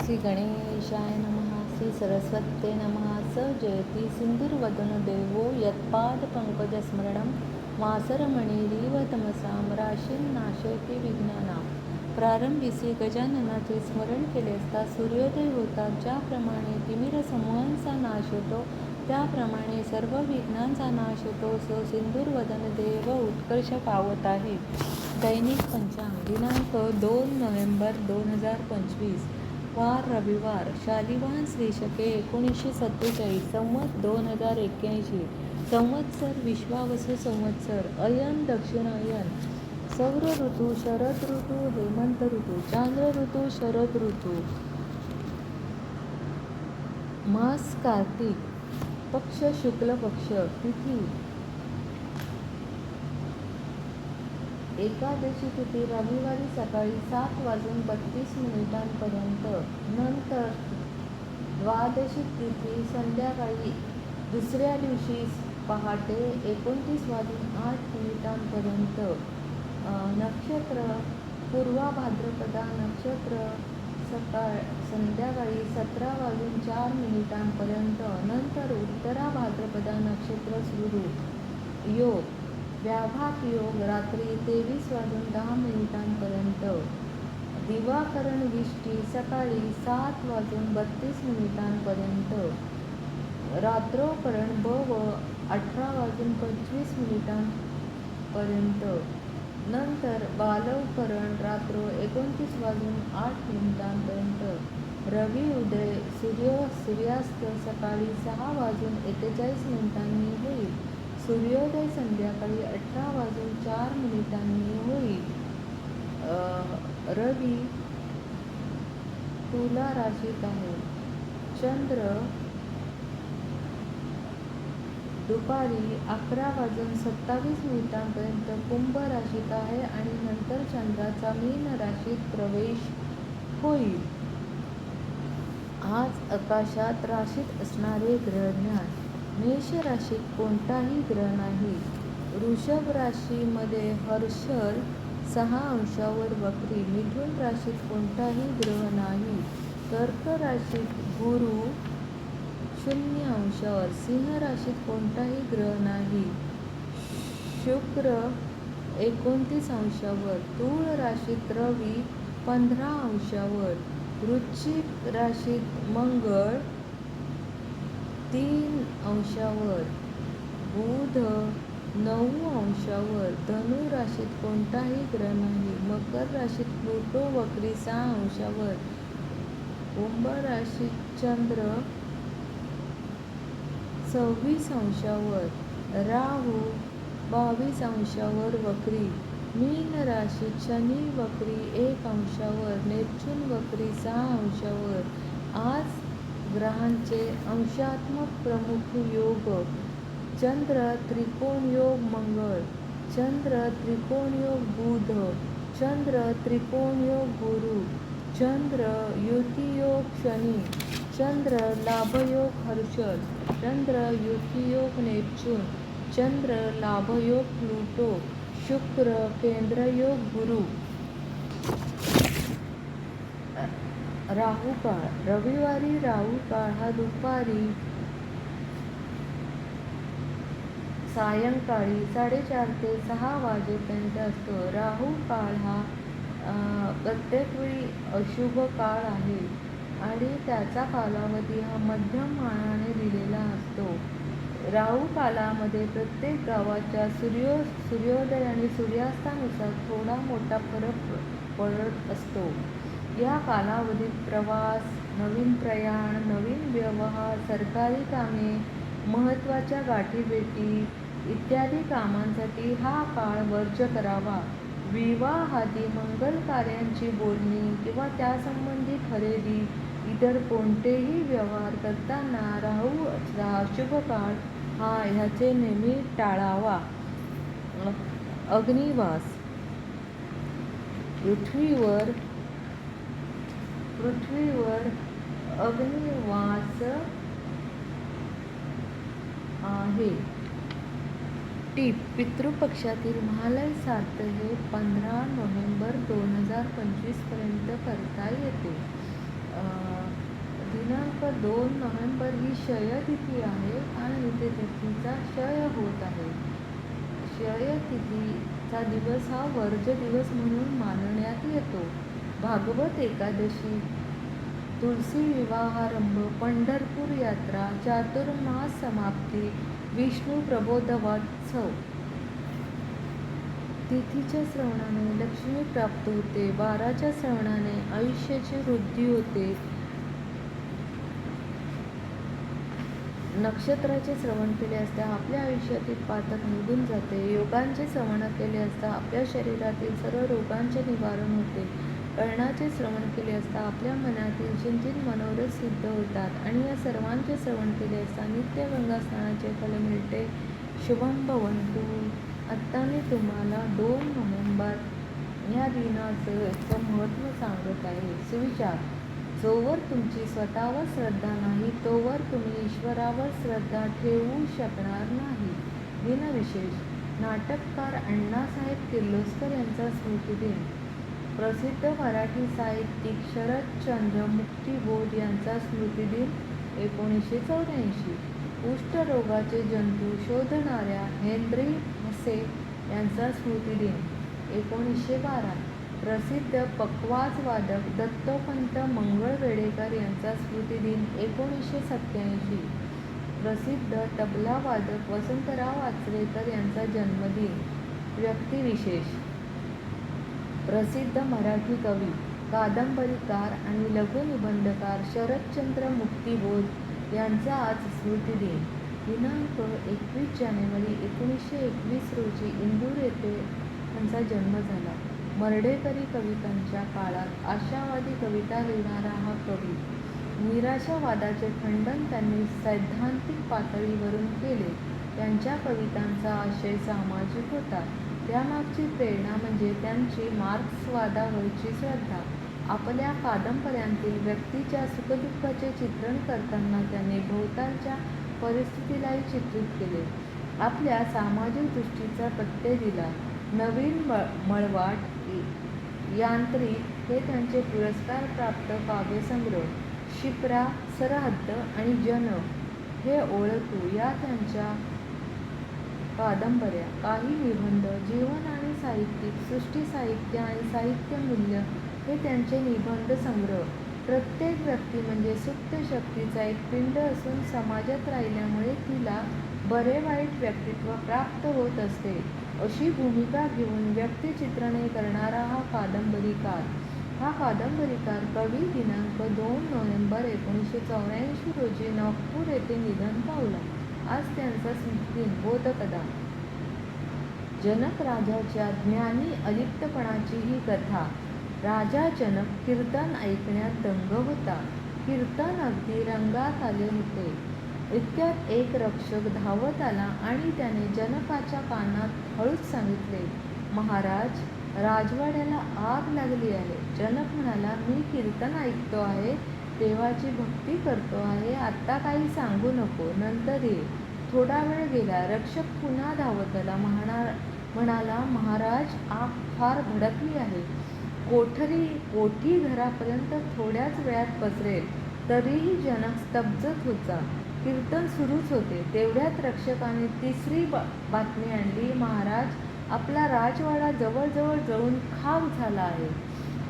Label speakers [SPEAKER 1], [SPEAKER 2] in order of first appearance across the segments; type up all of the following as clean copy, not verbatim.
[SPEAKER 1] श्री गणेशाय नमः. श्री सरस्वत्ये नमः. स जयति सिंधुर्वदन देवो यत्पादपङ्कजस्मरणं मासरमणिरिव तमसां राशीं नाशयति विघ्नानां. प्रारंभीसी गजाननाचे स्मरण केले असता सूर्योदय होतात. ज्याप्रमाणे तिमिरसमूहांचा नाश होतो त्याप्रमाणे सर्व विघ्नांचा नाश होतो. सो सिंधुर्वदन देव उत्कर्ष पावत आहे. दैनिक पंचांग दिनांक 2 नोव्हेंबर 2025, वार रविवार, शालिवाहन श्री शके 1947, संवत 2081, संवत्सर विश्वावसु संवत्सर, अयन दक्षिणायन, सौर ऋतू, शरद ऋतू, हेमंत ऋतू, चांद्र ऋतू, शरद ऋतू, मास कार्तिक, पक्ष शुक्ल पक्ष, तिथी एकादशी तिथी रविवारी सकाळी 7:32 नंतर द्वादशी तिथी संध्याकाळी दुसऱ्या दिवशी पहाटे 29:08 नक्षत्र पूर्वा भाद्रपदा नक्षत्र संध्याकाळी 17:04 नंतर उत्तरा भाद्रपदा नक्षत्र सुरू. योग व्याभाक योग रात्री 23:10 दिवाकरण विष्टी सकाळी 7:32 रात्रोकरण बव 18:25 नंतर बालवकरण रात्र 29:08 रवी उदय सूर्यास्त सकाळी 6:41 होईल. सूर्योदय संध्याकाळी 18:04 होईल. रवी तुला राशीत आहे. चंद्र दुपारी 11:27 कुंभ राशीत आहे आणि नंतर चंद्राचा मीन राशीत प्रवेश होईल. आज आकाशात राशीत असणारे ग्रहज्ञान. मेष राशीत कोणताही ग्रह नाही. वृषभ राशीमध्ये हर्षल 6 अंशावर वक्री. मिथुन राशीत कोणताही ग्रह नाही. कर्क राशीत गुरु 0 अंशावर. सिंह राशीत कोणताही ग्रह नाही. शुक्र 29 अंशावर. तुळ राशीत रवी 15 अंशावर. वृश्चिक राशीत मंगळ 3 अंशावर. बुध 9 अंशावर. धनु राशीत कोणताही ग्रह नाही. मकर राशीत प्लुटो वक्री 6 अंशावर. कुंभ राशीत चंद्र 26 अंशावर. राहू 22 अंशावर वक्री. मीन राशीत शनी वक्री 1 अंशावर. नेपच्यून वक्री 6 अंशावर. आज ग्रहांचे अंशात्मक प्रमुख योग. चंद्र त्रिकोण योग मंगळ. चंद्र त्रिकोण योग बुध. चंद्र त्रिकोण योग गुरु. चंद्र युती योग शनी. चंद्र लाभयोग हर्षल. चंद्र युती योग नेपच्यून. चंद्र लाभयोग प्लुटो. शुक्र केंद्रयोग गुरु. राहू काळ. रविवारी राहू काळ हा दुपारी सायंकाळी 4:30 ते 6 वाजेपर्यंत असतो. राहू काळ हा प्रत्येक वेळी अशुभ काळ आहे आणि त्याचा कालावधी हा मध्यम मानाने दिलेला असतो. राहू कालामध्ये प्रत्येक गावाच्या सूर्योदय आणि सूर्यास्तानुसार थोडा मोठा फरक पडत असतो. या कालावधीत प्रवास, नवीन प्रयाण, नवीन व्यवहार, सरकारी कामे, महत्त्वाच्या गाठीभेटी इत्यादी कामांसाठी हा काळ वर्ज्य करावा. विवाहादी मंगल कार्यांची बोलणी किंवा त्यासंबंधी खरेदी, इतर कोणतेही व्यवहार करताना राहूचा शुभ काळ हा ह्याचे नेहमी टाळावा. अग्निवास. पृथ्वीवर अग्निवास आहे. टीप: पितृपक्षातील महालय श्राद्ध हे 15 नोव्हेंबर 2025 पर्यंत करता येते. दिनांक 2 नोव्हेंबर ही क्षय तिथी आहे आणि ते तिथीचा क्षय होत आहे. क्षय तिथीचा दिवस हा वर्ज दिवस म्हणून मानण्यात येतो. भागवत एकादशी, तुलसी विवाहारंभ, पंढरपूर यात्रा, चातुर्मास समाप्ती, विष्णू प्रबोधोत्सव. तिथीच्या श्रवणाने लक्ष्मी प्राप्त होते. 12च्या श्रवणाने आयुष्याची वृद्धी होते. नक्षत्राचे श्रवण केले असता आपल्या आयुष्यातील पातक निघून जाते. योगांचे श्रवण केले असता आपल्या शरीरातील सर्व रोगांचे निवारण होते. कर्णाचे श्रवण केले असता आपल्या मनातील चिंतित मनोरथ सिद्ध होतात आणि या सर्वांचे श्रवण केले असता नित्य गंगा स्नानाचे फल मिळते. शुभम भवन्तु. आत्ता मी तुम्हाला 2 नोव्हेंबर या दिनाचं महत्त्व सांगत आहे. सुविचार: जोवर तुमची स्वतःवर श्रद्धा नाही तोवर तुम्ही ईश्वरावर श्रद्धा ठेवू शकणार नाही. दिनविशेष: नाटककार अण्णासाहेब किर्लोस्कर यांचा स्मृतिदिन. प्रसिद्ध मराठी साहित्यिक शरदचंद्र मुक्तिबोध यांचा स्मृतिदिन 1984. कुष्ठरोगाचे जंतू शोधणाऱ्या हेन्री हसे यांचा स्मृतिदिन 1912. प्रसिद्ध पखवाजवादक दत्तोपंत मंगळवेढेकर यांचा स्मृतिदिन 1987. प्रसिद्ध तबलावादक वसंतराव आचरेकर यांचा जन्मदिन. व्यक्तिविशेष: प्रसिद्ध मराठी कवी, कादंबरीकार आणि लघुनिबंधकार शरदचंद्र मुक्तिबोध यांचा आज स्मृतिदिन. दिनांक 21 जानेवारी 1921 रोजी इंदूर येथे त्यांचा जन्म झाला. मर्ढेकरी कवितांच्या काळात आशावादी कविता लिहिणारा हा कवी. निराशावादाचे खंडन त्यांनी सैद्धांतिक पातळीवरून केले. त्यांच्या कवितांचा आशय सामाजिक होता. त्यामागची प्रेरणा म्हणजे त्यांची मार्क्सवादावरची श्रद्धा. आपल्या कादंबऱ्यांतील व्यक्तीच्या सुखदुःखाचे चित्रण करताना त्यांनी भोवतालच्या परिस्थितीलाही चित्रित केले. आपल्या सामाजिक दृष्टीचा प्रत्यय दिला. नवीन मळवाट, यांत्रिक हे त्यांचे पुरस्कारप्राप्त काव्यसंग्रह. शिप्रा, सरहद्द आणि जन हे ओळखू या त्यांच्या कादंबऱ्या. काही निबंध. जीवन आणि साहित्यिक सृष्टी, साहित्य आणि साहित्यमूल्य हे त्यांचे निबंध संग्रह. प्रत्येक व्यक्ती म्हणजे सुप्त शक्तीचा एक पिंड असून समाजात राहिल्यामुळे तिला बरे वाईट व्यक्तित्व प्राप्त होत असते अशी भूमिका घेऊन व्यक्तिचित्रणे करणारा हा कादंबरीकार. हा कादंबरीकार कवी दिनांक 2 नोव्हेंबर 1984 रोजी नागपूर येथे निधन पावला. आज त्यांचा स्मृतिदिन. बोधकथा: जनक राजाच्या ज्ञानी अलिप्तपणाची ही कथा. राजा जनक कीर्तन ऐकण्यात दंग होता. कीर्तन अगदी रंगात आले होते. इतक्यात एक रक्षक धावत आला आणि त्याने जनकाच्या कानात हळूच सांगितले, महाराज, राजवाड्याला आग लागली आहे. जनक म्हणाला, मी कीर्तन ऐकतो आहे, देवाची भक्ती करतो आहे, आत्ता काही सांगू नको, नंतर ये. थोडा वेळ गेला. रक्षक पुन्हा धावत आला. म्हणाला, महाराज, आग फार भडकली आहे. कोठी घरापर्यंत थोड्याच वेळात पसरेल. तरीही जनक स्तब्धच होता. कीर्तन सुरूच होते. तेवढ्यात रक्षकाने तिसरी बातमी आणली, महाराज, आपला राजवाडा जवळजवळ जळून खाक झाला आहे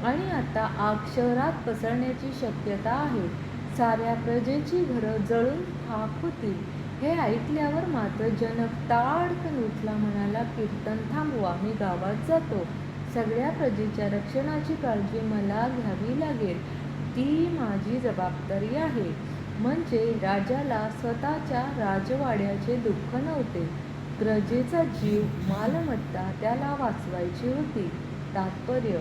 [SPEAKER 1] आणि आता आग शहरात पसरण्याची शक्यता आहे. साऱ्या प्रजेची घरं जळून खाक होतील. हे ऐकल्यावर मात्र जनक ताडकन उठला. म्हणाला, कीर्तन थांबवा, मी गावात जातो. सगळ्या प्रजेच्या रक्षणाची काळजी मला घ्यावी लागेल. ती माझी जबाबदारी आहे. म्हणजे राजाला स्वतःच्या राजवाड्याचे दुःख नव्हते. प्रजेचा जीव, मालमत्ता त्याला वाचवायची होती. तात्पर्य: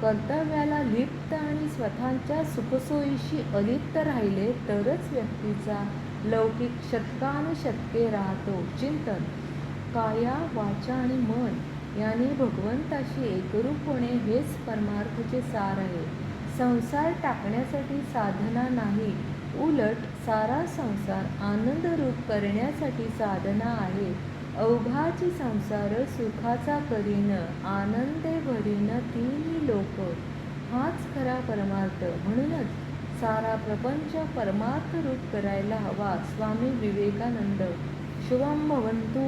[SPEAKER 1] कर्तव्याला लिप्त आणि स्वतःच्या सुखसोयीशी अलिप्त राहिले तरच व्यक्तीचा लौकिक शतकानुशतके राहतो. चिंतन: काया, वाचा आणि मन यांनी भगवंताशी एकरूप होणे हेच परमार्थाचे सार आहे. संसार टाकण्यासाठी साधना नाही, उलट सारा संसार आनंदरूप करण्यासाठी साधना आहे. अवघाची संसार सुखाचा करीन, आनंदे भरीन तिन्ही लोक. हाच खरा परमार्थ. म्हणूनच सारा प्रपंच परमार्थ रूप करायला हवा. स्वामी विवेकानंद. शुभम भवन्तु.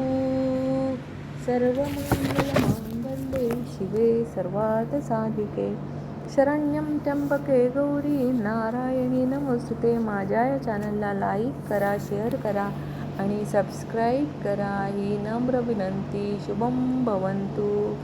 [SPEAKER 1] सर्वमंगलमांगल्ये शिवे सर्वार्थ साधिके शरण्यं त्र्यंबके गौरी नारायणी नमोस्तुते. माझ्या या चॅनलला लाईक करा, शेअर करा आणि सबस्क्राईब करा ही नम्र विनंती. शुभम भवन्तु.